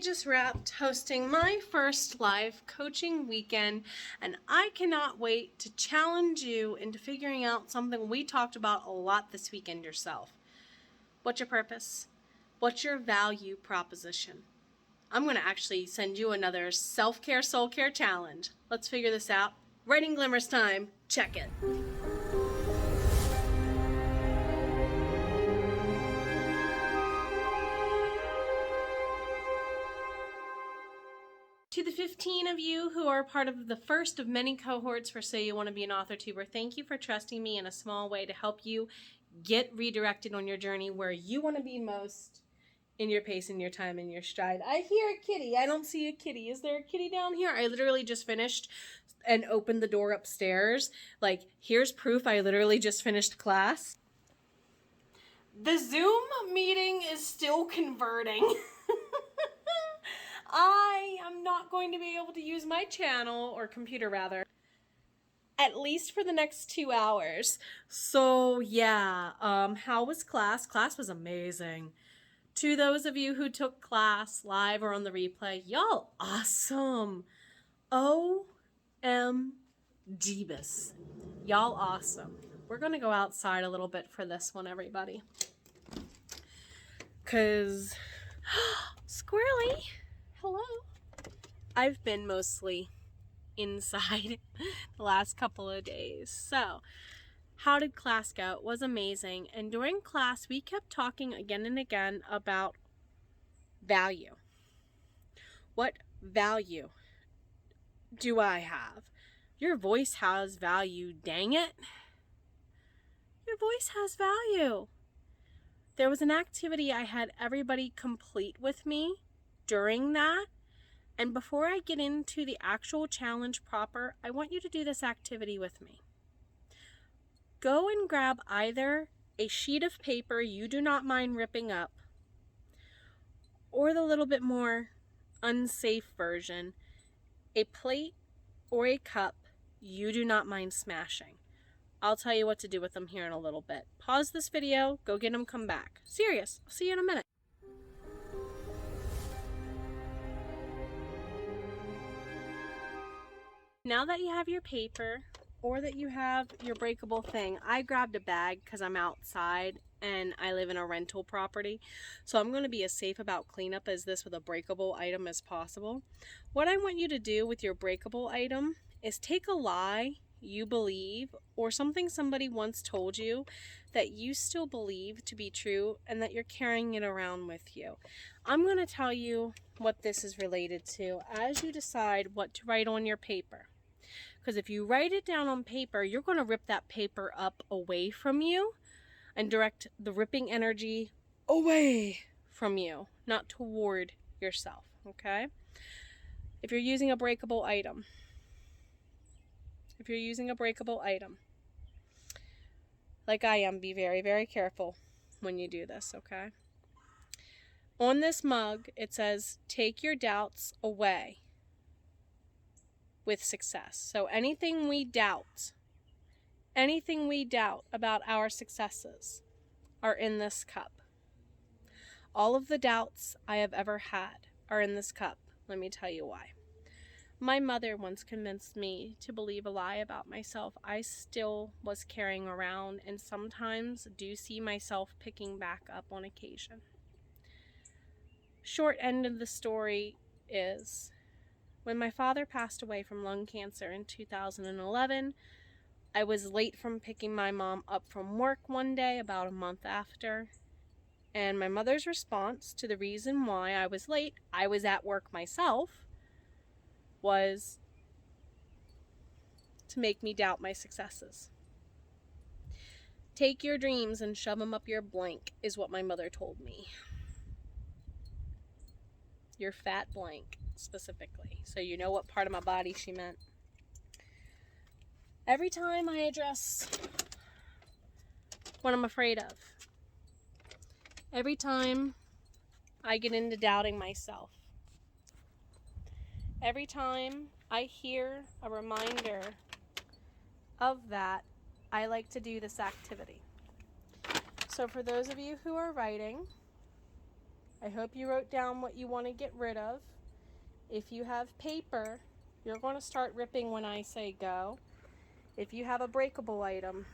just wrapped hosting my first live coaching weekend, and I cannot wait to challenge you into figuring out something we talked about a lot this weekend yourself. What's your purpose? What's your value proposition? I'm going to actually send you another self-care, soul care challenge. Let's figure this out. Writing Glimmers time. Check it. To the 15 of you who are part of the first of many cohorts for Say You Want to Be an Author Tuber, thank you for trusting me in a small way to help you get redirected on your journey where you want to be most in your pace, in your time, in your stride. I hear a kitty. I don't see a kitty. Is there a kitty down here? I literally just finished and opened the door upstairs. Like, here's proof I literally just finished class. The Zoom meeting is still converting. I am not going to be able to use my channel, or computer rather, at least for the next 2 hours. So yeah, how was class? Class was amazing. To those of you who took class live or on the replay, y'all awesome. OMGbus. Y'all awesome. We're gonna go outside a little bit for this one, everybody. Cause, squirrely. Hello. I've been mostly inside the last couple of days. So, how did class go? It was amazing. And during class, we kept talking again and again about value. What value do I have? Your voice has value, dang it. Your voice has value. There was an activity I had everybody complete with me during that, and before I get into the actual challenge proper, I want you to do this activity with me. Go and grab either a sheet of paper you do not mind ripping up, or the little bit more unsafe version, a plate or a cup you do not mind smashing. I'll tell you what to do with them here in a little bit. Pause this video, go get them, come back. Serious, I'll see you in a minute. Now that you have your paper, or that you have your breakable thing, I grabbed a bag because I'm outside and I live in a rental property. So I'm going to be as safe about cleanup as this with a breakable item as possible. What I want you to do with your breakable item is take a lie you believe, or something somebody once told you that you still believe to be true and that you're carrying it around with you. I'm going to tell you what this is related to as you decide what to write on your paper. Because if you write it down on paper, you're going to rip that paper up away from you and direct the ripping energy away from you, not toward yourself, okay? If you're using a breakable item, like I am, be very, very careful when you do this, okay? On this mug, it says, take your doubts away with success. So anything we doubt about our successes are in this cup. All of the doubts I have ever had are in this cup. Let me tell you why. My mother once convinced me to believe a lie about myself I still was carrying around, and sometimes do see myself picking back up on occasion. Short end of the story is, when my father passed away from lung cancer in 2011, I was late from picking my mom up from work one day about a month after, and my mother's response to the reason why I was late, I was at work myself, was to make me doubt my successes. Take your dreams and shove them up your blank, is what my mother told me. Your fat blank, specifically. So you know what part of my body she meant. Every time I address what I'm afraid of, every time I get into doubting myself, every time I hear a reminder of that, I like to do this activity. So for those of you who are writing, I hope you wrote down what you want to get rid of. If you have paper, you're going to start ripping when I say go. If you have a breakable item,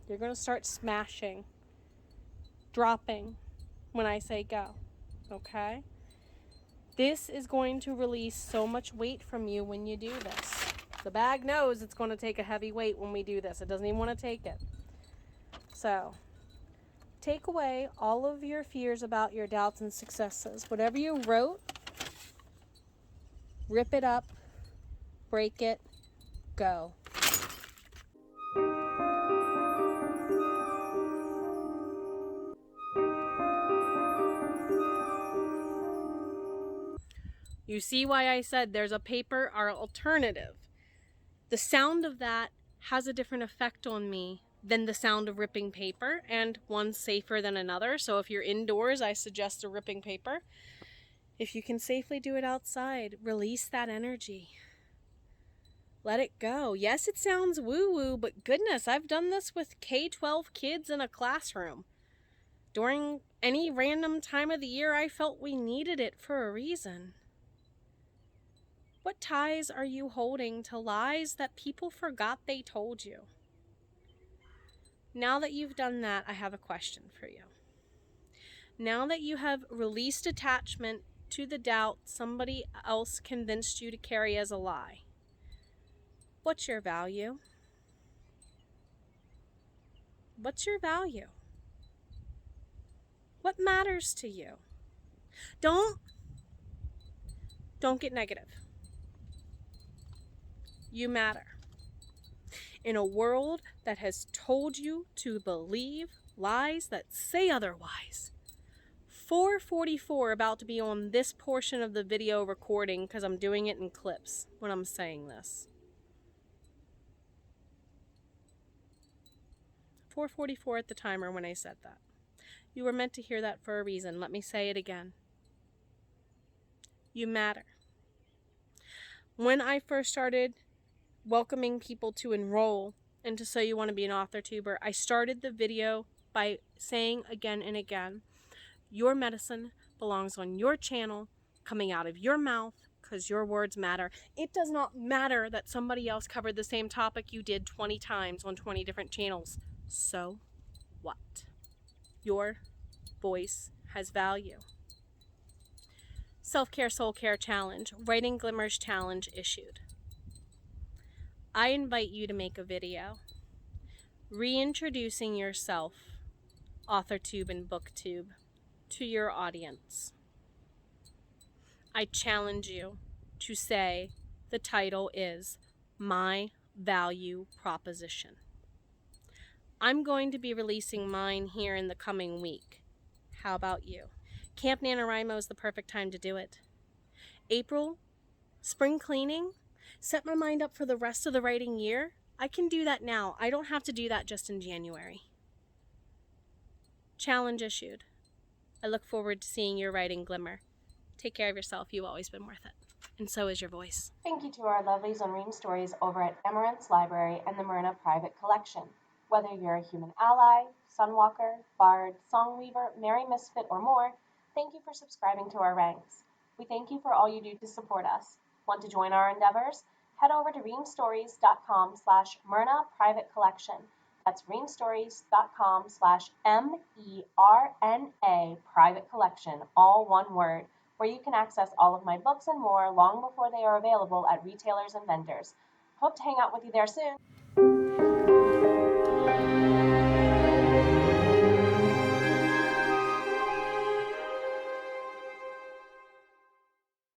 you're going to start smashing, dropping when I say go, okay? This is going to release so much weight from you when you do this. The bag knows it's going to take a heavy weight when we do this. It doesn't even want to take it. So, take away all of your fears about your doubts and successes. Whatever you wrote, rip it up, break it, go. You see why I said there's a paper or alternative. The sound of that has a different effect on me than the sound of ripping paper, and one's safer than another. So if you're indoors, I suggest a ripping paper. If you can safely do it outside, release that energy. Let it go. Yes, it sounds woo-woo, but goodness, I've done this with K-12 kids in a classroom. During any random time of the year, I felt we needed it for a reason. What ties are you holding to lies that people forgot they told you? Now that you've done that, I have a question for you. Now that you have released attachment to the doubt somebody else convinced you to carry as a lie, what's your value? What's your value? What matters to you? Don't get negative. You matter. In a world that has told you to believe lies that say otherwise. 4:44 about to be on this portion of the video recording because I'm doing it in clips when I'm saying this. 4:44 at the timer when I said that. You were meant to hear that for a reason. Let me say it again. You matter. When I first started welcoming people to enroll into So You Want to Be an Author Tuber, I started the video by saying again and again, your medicine belongs on your channel, coming out of your mouth, because your words matter. It does not matter that somebody else covered the same topic you did 20 times on 20 different channels. So what? Your voice has value. Self-Care Soul Care Challenge, Writing Glimmers Challenge issued. I invite you to make a video reintroducing yourself, AuthorTube and BookTube, to your audience. I challenge you to say the title is My Value Proposition. I'm going to be releasing mine here in the coming week. How about you? Camp NaNoWriMo is the perfect time to do it. April, spring cleaning, set my mind up for the rest of the writing year. I can do that now. I don't have to do that just in January. Challenge issued. I look forward to seeing your writing glimmer. Take care of yourself. You've always been worth it. And so is your voice. Thank you to our lovelies on Ream Stories over at Emerald's Library and the Myrna Private Collection. Whether you're a human ally, sunwalker, bard, songweaver, merry misfit, or more, thank you for subscribing to our ranks. We thank you for all you do to support us. Want to join our endeavors? Head over to reamstories.com/Myrna Private Collection. That's reamstories.com/MERNA Private Collection, all one word, where you can access all of my books and more long before they are available at retailers and vendors. Hope to hang out with you there soon.